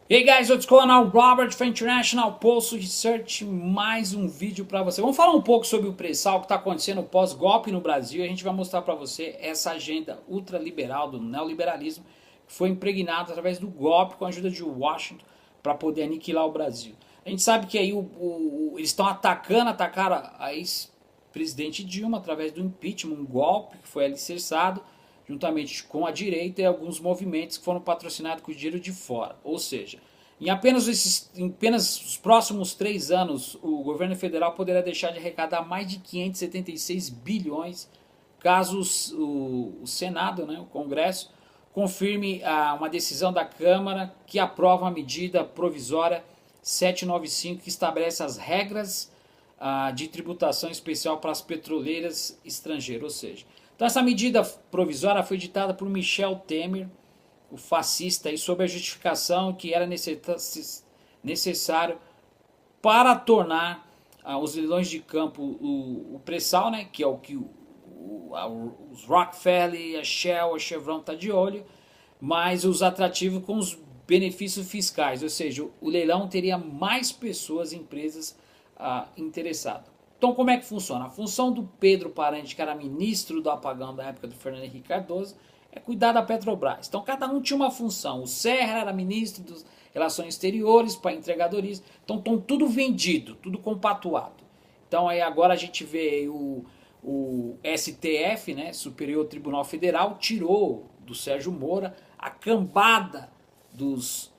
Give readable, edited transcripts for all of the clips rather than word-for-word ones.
E aí guys, what's going on? Robert for International Pulse Research, mais um vídeo para você. Vamos falar um pouco sobre o pré-sal que está acontecendo pós-golpe no Brasil. A gente vai mostrar para você essa agenda ultraliberal do neoliberalismo que foi impregnada através do golpe com a ajuda de Washington para poder aniquilar o Brasil. A gente sabe que aí eles estão atacaram a ex-presidente Dilma através do impeachment, um golpe que foi alicerçado juntamente com a direita e alguns movimentos que foram patrocinados com dinheiro de fora. Ou seja, em apenas os próximos 3 anos, o governo federal poderá deixar de arrecadar mais de 576 bilhões caso o Senado, né, o Congresso, confirme uma decisão da Câmara que aprova a medida provisória 795 que estabelece as regras de tributação especial para as petroleiras estrangeiras, ou seja, então essa medida provisória foi ditada por Michel Temer, o fascista, e sob a justificação que era necessário para tornar os leilões de campo o pré-sal, né, que é o que os Rockefeller, a Shell, a Chevron está de olho, mas os atrativos com os benefícios fiscais, ou seja, o leilão teria mais pessoas, empresas interessadas. Então como é que funciona? A função do Pedro Parente, que era ministro do apagão da época do Fernando Henrique Cardoso, é cuidar da Petrobras. Então cada um tinha uma função. O Serra era ministro das Relações Exteriores para entregadorismo. Então estão tudo vendido, tudo compatuado. Então aí agora a gente vê o STF, né, Superior Tribunal Federal, tirou do Sérgio Moro a cambada dos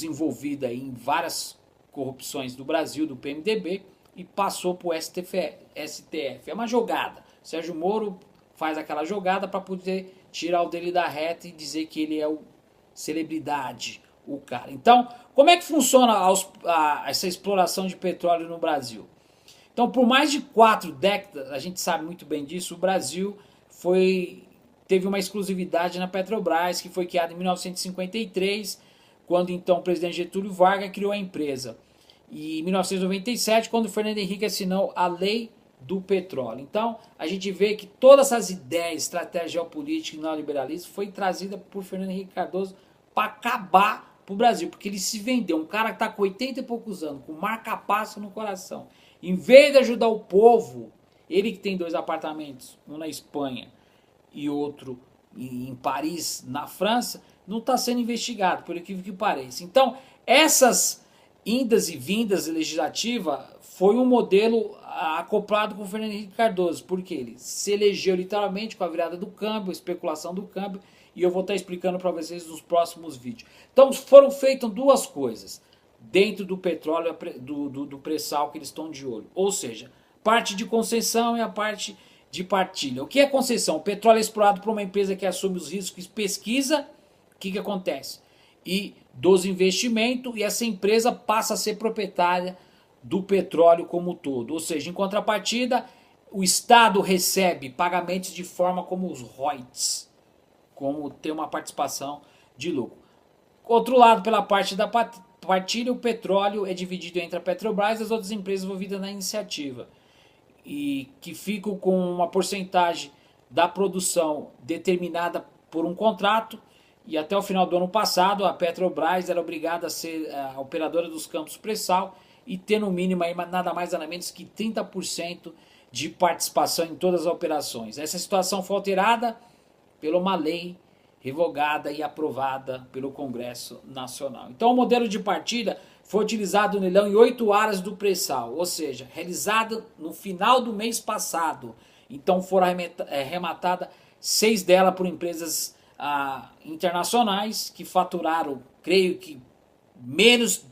envolvidos em várias corrupções do Brasil, do PMDB, e passou para o STF. É uma jogada. Sérgio Moro faz aquela jogada para poder tirar o dele da reta e dizer que ele é o celebridade, o cara. Então, como é que funciona essa exploração de petróleo no Brasil? Então, por mais de 4 décadas, a gente sabe muito bem disso, o Brasil teve uma exclusividade na Petrobras, que foi criada em 1953, quando então o presidente Getúlio Vargas criou a empresa. E em 1997, quando o Fernando Henrique assinou a Lei do Petróleo. Então, a gente vê que todas essas ideias, estratégia geopolítica e neoliberalismo foi trazida por Fernando Henrique Cardoso para acabar para o Brasil, porque ele se vendeu. Um cara que está com 80 e poucos anos, com marca-passo no coração. Em vez de ajudar o povo, ele que tem 2 apartamentos, um na Espanha e outro em Paris, na França, não está sendo investigado, por incrível que pareça. Então, essas indas e vindas legislativa foi um modelo acoplado com o Fernando Henrique Cardoso, porque ele se elegeu literalmente com a virada do câmbio, a especulação do câmbio, e eu vou estar explicando para vocês nos próximos vídeos. Então foram feitas 2 coisas dentro do petróleo, do pré-sal que eles estão de olho, ou seja, parte de concessão e a parte de partilha. O que é concessão? O petróleo é explorado por uma empresa que assume os riscos, pesquisa, o que acontece? E dos investimentos, e essa empresa passa a ser proprietária do petróleo como um todo. Ou seja, em contrapartida, o Estado recebe pagamentos de forma como os royalties, como ter uma participação de lucro. Outro lado, pela parte da partilha, o petróleo é dividido entre a Petrobras e as outras empresas envolvidas na iniciativa, e que ficam com uma porcentagem da produção determinada por um contrato. E até o final do ano passado, a Petrobras era obrigada a ser a operadora dos campos pré-sal e ter no mínimo aí nada mais nada menos que 30% de participação em todas as operações. Essa situação foi alterada por uma lei revogada e aprovada pelo Congresso Nacional. Então o modelo de partilha foi utilizado no leilão em 8 áreas do pré-sal, ou seja, realizado no final do mês passado. Então foram arrematadas 6 delas por empresas internacionais que faturaram, creio que menos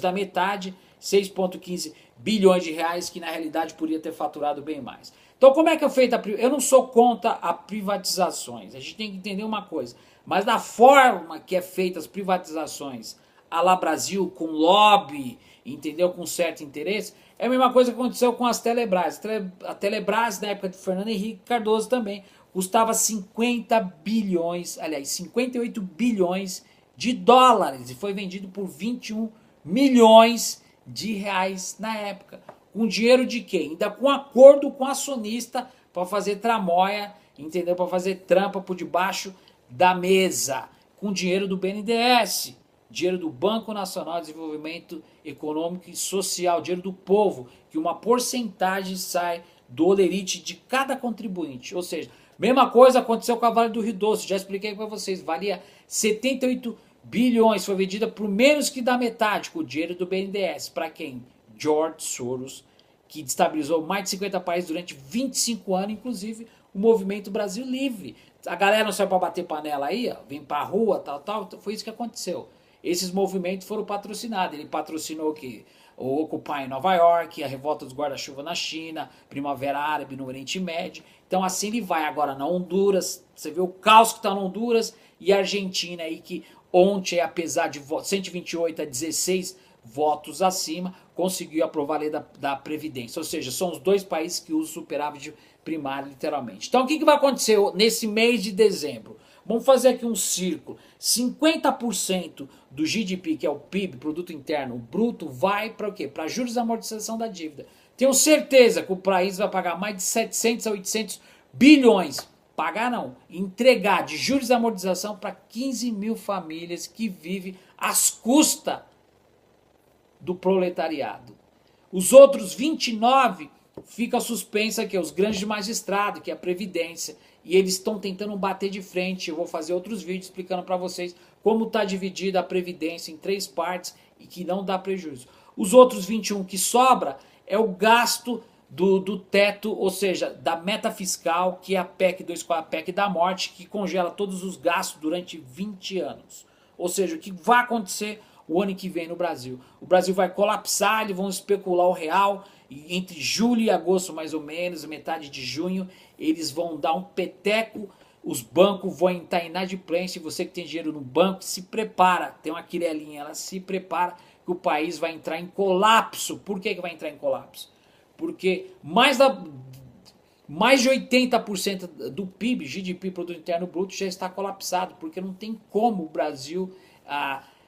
da metade, 6,15 bilhões de reais, que na realidade podia ter faturado bem mais. Então como é que é feita eu não sou contra a privatizações, a gente tem que entender uma coisa, mas da forma que é feita as privatizações a lá Brasil, com lobby, entendeu, com certo interesse, é a mesma coisa que aconteceu com as Telebrás. A Telebrás, na época de Fernando Henrique Cardoso também, custava 50 bilhões, aliás, 58 bilhões de dólares, e foi vendido por 21 milhões de reais na época. Com dinheiro de quem? Ainda com acordo com acionista para fazer tramóia, entendeu? Para fazer trampa por debaixo da mesa, com dinheiro do BNDES. dinheiro do Banco Nacional de Desenvolvimento Econômico e Social, dinheiro do povo, que uma porcentagem sai do olerite de cada contribuinte. Ou seja, mesma coisa aconteceu com a Vale do Rio Doce, já expliquei para vocês, valia 78 bilhões, foi vendida por menos que da metade, com o dinheiro do BNDES. Para quem? George Soros, que destabilizou mais de 50 países durante 25 anos, inclusive o movimento Brasil Livre. A galera não saiu para bater panela aí, ó, vem para a rua, tal, foi isso que aconteceu. Esses movimentos foram patrocinados. Ele patrocinou o quê? O Occupy em Nova York, a revolta dos guarda-chuva na China, Primavera Árabe no Oriente Médio. Então assim ele vai agora na Honduras, você vê o caos que está na Honduras, e a Argentina aí que ontem, apesar de 128 a 16 votos acima, conseguiu aprovar a lei da Previdência. Ou seja, são os dois países que usam superávit primário, literalmente. Então o que vai acontecer nesse mês de dezembro? Vamos fazer aqui um círculo. 50% do GDP, que é o PIB, Produto Interno Bruto, vai para o quê? Para juros e amortização da dívida. Tenho certeza que o país vai pagar mais de 700 a 800 bilhões. Pagar não, entregar de juros e amortização para 15 mil famílias que vivem às custas do proletariado. Os outros 29 fica suspensa aqui, os grandes magistrados, que é a Previdência, e eles estão tentando bater de frente. Eu vou fazer outros vídeos explicando para vocês como está dividida a Previdência em 3 partes e que não dá prejuízo. Os outros 21 que sobra é o gasto do teto, ou seja, da meta fiscal, que é a PEC 244, a PEC da morte, que congela todos os gastos durante 20 anos. Ou seja, o que vai acontecer o ano que vem no Brasil? O Brasil vai colapsar, eles vão especular o real, e entre julho e agosto mais ou menos, metade de junho, eles vão dar um peteco, os bancos vão entrar em inadimplência, e você que tem dinheiro no banco, se prepara, tem uma quirelinha, ela se prepara que o país vai entrar em colapso. Por que vai entrar em colapso? Porque mais de 80% do PIB, GDP, Produto Interno Bruto, já está colapsado, porque não tem como o Brasil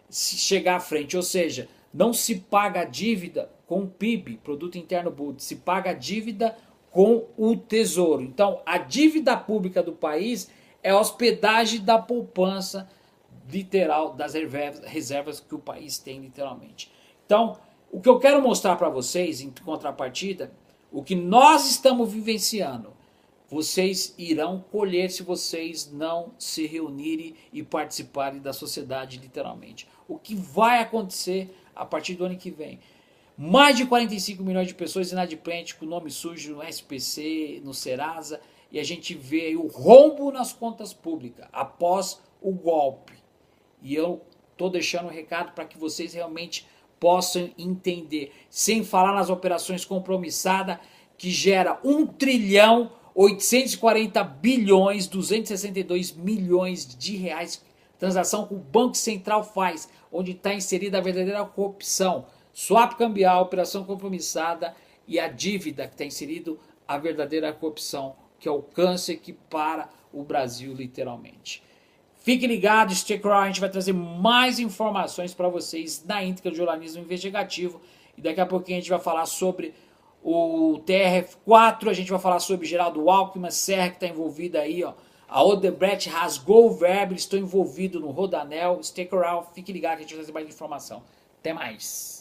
chegar à frente. Ou seja, não se paga a dívida com o PIB, Produto Interno Bruto, se paga a dívida com o Tesouro. Então, a dívida pública do país é a hospedagem da poupança literal, das reservas que o país tem literalmente. Então, o que eu quero mostrar para vocês, em contrapartida, o que nós estamos vivenciando, vocês irão colher se vocês não se reunirem e participarem da sociedade literalmente. O que vai acontecer a partir do ano que vem? Mais de 45 milhões de pessoas inadimplentes com nome sujo no SPC, no Serasa, e a gente vê aí o rombo nas contas públicas após o golpe. E eu estou deixando um recado para que vocês realmente possam entender, sem falar nas operações compromissadas, que gera 1 trilhão 840 bilhões 262 milhões de reais, transação que o Banco Central faz, onde está inserida a verdadeira corrupção, swap cambial, operação compromissada e a dívida que está inserido a verdadeira corrupção, que é o câncer que para o Brasil literalmente. Fique ligado, stick around, a gente vai trazer mais informações para vocês na íntegra de jornalismo investigativo. E daqui a pouquinho a gente vai falar sobre o TRF4, a gente vai falar sobre Geraldo Alckmin, Serra que está envolvida aí, ó. A Odebrecht rasgou o verbo, estou envolvido no Rodanel. Stick around, fique ligado que a gente vai trazer mais informação. Até mais.